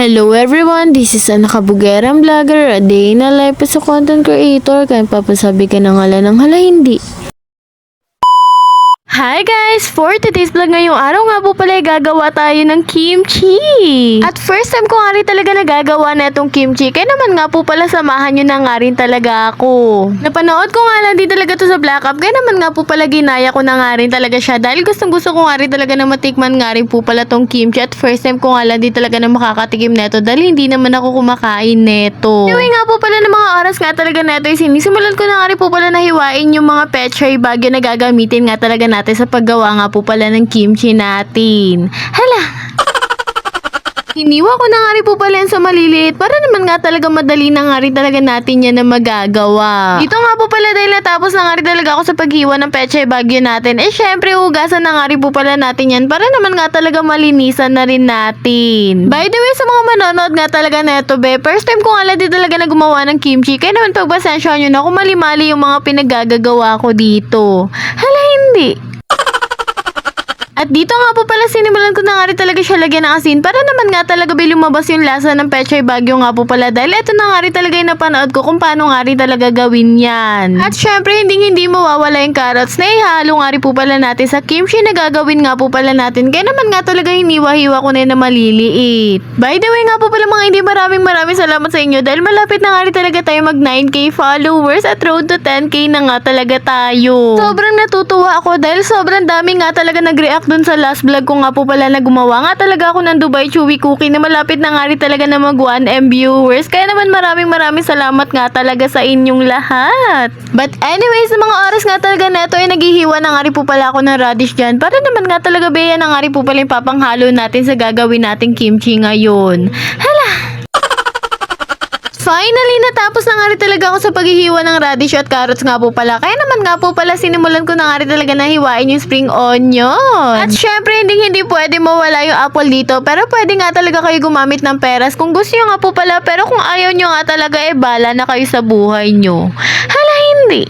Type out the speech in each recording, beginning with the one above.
Hello everyone, this is Ana Kabugerang Vlogger, a day in a life as a content creator. Kaya papasabi ka ng hala ng hala hindi. Hi guys! For today's vlog ngayong araw nga po pala gagawa tayo ng kimchi. At first time ko nga rin talaga nagagawa na itong kimchi. Kaya naman nga po pala samahan nyo na nga rin talaga ako. Napanood ko nga lang din talaga to sa Black Up. Kaya naman nga po pala ginaya ko na nga rin talaga siya. Dahil gustong gusto ko nga rin talaga na matikman nga rin po pala tong kimchi. At first time ko nga lang din talaga na makakatikim neto. Dahil hindi naman ako kumakain neto. Anyway nga po pala ng mga oras nga talaga neto. Sinisimulan ko na nga rin po pala nahiwain yung mga pechay bagyo na gagamitin nga talaga natin sa paggawa nga po pala ng kimchi natin. Hala! Hiniwa ko na nga rin po pala yan sa maliliit para naman nga talaga madali na nga rin talaga natin yan na magagawa. Dito nga po pala dahil natapos na nga rin talaga ako sa paghiwa ng pechay bagyo natin. Syempre hugasan na nga rin po pala natin yan para naman nga talaga malinisan na rin natin. By the way, sa mga manonood nga talaga neto first time ko nga lang din talaga na gumawa ng kimchi. Kaya naman pagbasensyahan nyo na kung mali-mali yung mga pinagagagawa ko dito. Hala, hindi. At dito nga po pala sinimulan ko na nga rin talaga siya lagyan ng asin para naman nga talaga lumabas yung lasa ng pechay bagyo nga po pala dahil ito na nga rin talaga yung napanood ko kung paano nga rin talaga gawin yan. At syempre hindi mawawala yung carrots na ihalo nga rin po pala natin sa kimchi na gagawin nga po pala natin kaya naman nga talaga hiniwa-hiwa ko na yun na maliliit. By the way nga po pala mga hindi maraming salamat sa inyo dahil malapit na nga rin talaga tayo mag 9k followers at road to 10k na nga talaga tayo. Sobrang natutuwa ako dahil sobrang dami nga talaga nag-react dun sa last vlog ko nga po pala na gumawa nga talaga ako ng Dubai Chewy Cookie na malapit na nga rin talaga na mag 1M viewers. Kaya naman maraming salamat nga talaga sa inyong lahat. But anyways, sa mga oras nga talaga neto ay naghihiwa na nga rin po pala ako ng radish dyan para naman nga talaga beya na nga rin po pala yung papanghalo natin sa gagawin nating kimchi ngayon. Hala! Finally, natapos na nga rin talaga ako sa paghihiwa ng radish at carrots nga po pala. Kaya naman nga po pala sinimulan ko na nga rin talaga na hiwain yung spring onion. At syempre, hindi pwede mawala yung apple dito. Pero pwede nga talaga kayo gumamit ng peras kung gusto nyo nga po pala. Pero kung ayaw nyo nga talaga, bala na kayo sa buhay nyo. Hala, hindi.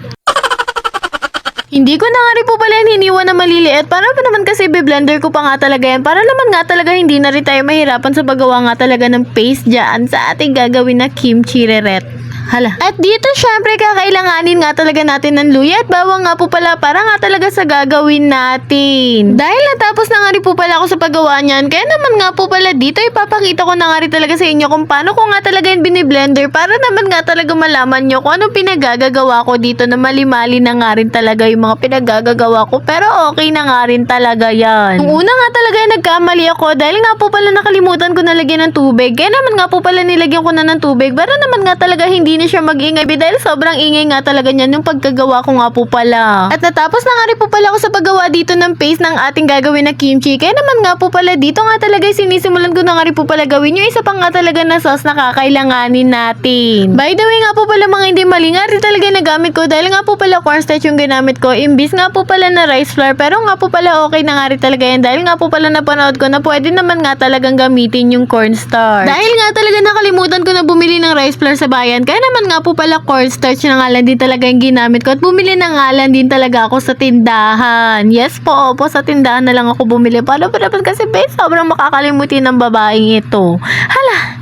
Hindi ko na nga rin po pala yan hiniwa na maliliit para pa naman kasi blender ko pa nga talaga yan para naman nga talaga hindi na rin tayo mahirapan sa paggawa nga talaga ng paste dyan sa ating gagawin na kimchi reret. Hala. At dito syempre kakailanganin nga talaga natin ng luya at bawang nga po pala para nga talaga sa gagawin natin. Dahil natapos na nga rin po pala ako sa paggawa niyan, kaya naman nga po pala dito ipapakita ko na nga rin talaga sa inyo kung paano ko nga talaga yung biniblender para naman nga talaga malaman nyo kung anong pinagagagawa ko dito na mali-mali na nga rin talaga yung mga pinagagagawa ko pero okay na nga rin talaga yan. Nung una nga talaga nagkamali ako dahil nga po pala nakalimutan ko na lagyan ng tubig kaya naman nga po pala nilagyan ko na ng tubig para naman nga talaga hindi na siya mag-ingay dahil sobrang ingay nga talaga niyan yung pagkagawa ko nga po pala. At natapos na nga rin po pala ako sa paggawa dito ng paste ng ating gagawin na kimchi. Kaya naman nga po pala dito nga talaga sinisimulan ko na nga rin po pala gawin yung isa pa nga talaga na sauce na kakailanganin natin. By the way nga po pala mga hindi mali nga rin talaga yung nagamit ko dahil nga po pala cornstarch yung ginamit ko. Imbis nga po pala na rice flour pero nga po pala okay na nga rin talaga yan dahil nga po pala napanood ko na pwede naman nga talagang gamitin yung cornstarch. Dahil nga talaga nakalimutan ko na bumili ng rice flour sa bayan kaya naman nga po pala cornstarch na nga lang din talaga yung ginamit ko at bumili na nga lang din talaga ako sa tindahan. Yes po, sa tindahan na lang ako bumili. Paano pa naman kasi sobrang makakalimutin ng babaeng ito. Hala!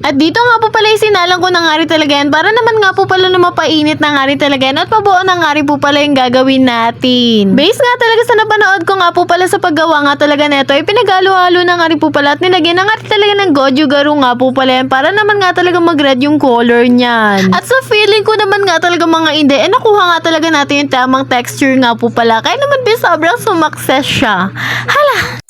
At dito nga po pala isinalang ko na nga rin talaga yan para naman nga po pala na mapainit na nga rin talaga yan at mabuo na nga rin po pala yung gagawin natin. Base nga talaga sa napanood ko nga po pala sa paggawa nga talaga neto ay pinagalo-halo na nga rin po pala at nilagyan na nga rin talaga ng goju garu nga po pala yan para naman nga talaga mag-red yung color niyan. At sa feeling ko naman nga talaga mga hindi nakuha nga talaga natin yung tamang texture nga po pala kaya naman sobrang sumakses siya. Hala!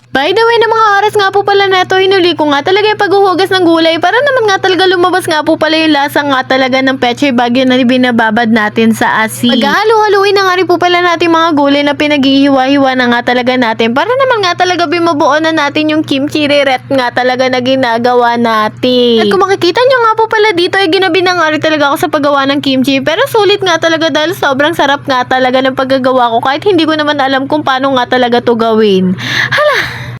By the way, na mga oras nga po pala neto, hinuli ko nga talaga yung paghuhugas ng gulay para naman nga talaga lumabas nga po pala yung lasa nga talaga ng pechay bagyo na binababad natin sa asin. Maghalo-haluin na nga rin po pala natin mga gulay na pinaghihiwa-hiwa na nga talaga natin para naman nga talaga bimabuo na natin yung kimchi reret nga talaga na ginagawa natin. At kung makikita nyo nga po pala dito ay ginabi na nga rin talaga ako sa paggawa ng kimchi pero sulit nga talaga dahil sobrang sarap nga talaga ng paggagawa ko kahit hindi ko naman alam kung paano nga talaga to gawin. Hala!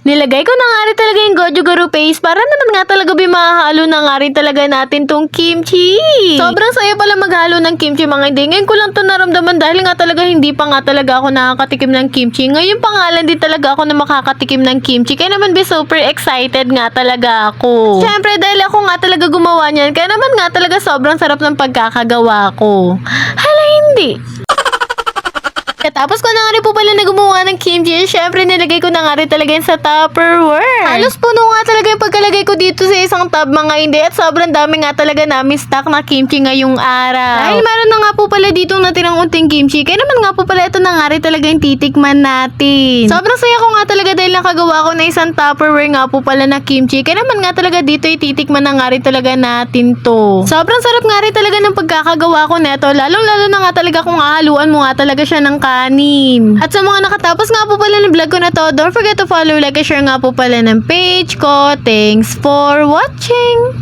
Nilagay ko na nga rin talaga yung goju garu paste para naman nga talaga bimahalo na nga rin talaga natin tong kimchi. Sobrang saya pala maghalo ng kimchi mga hindi. Ngayon ko lang to naramdaman dahil nga talaga hindi pa nga talaga ako nakakatikim ng kimchi. Ngayon pangalan din talaga ako na makakatikim ng kimchi. Kaya naman be super excited nga talaga ako. Siyempre dahil ako nga talaga gumawa niyan. Kaya naman nga talaga sobrang sarap ng pagkakagawa ko. Hala hindi. Katapos ko na nga rin po pala na gumawa ng kimchi, syempre nilagay ko na nga rin talaga yun sa Tupperware. Halos puno nga talaga yung pagkalagay ko dito sa isang tub mga hindi at sobrang dami nga talaga namin stock na kimchi ngayong araw. Dahil meron na nga po pala ditong natirang unting kimchi, kaya naman nga po pala ito na nga rin talaga yung titikman natin. Sobrang saya ko nga talaga dahil nakagawa ko na isang Tupperware nga po pala na kimchi, kaya naman nga talaga dito titikman na nga rin talaga natin to. Sobrang sarap nga rin talaga ng pagkakagawa ko neto, lalong-lalo na nga talaga kung hahaluan mo nga talaga siya ng kanin. At sa mga nakatapos nga po pala ng vlog ko na to, don't forget to follow, like, and share nga po pala ng page ko. Thanks for watching!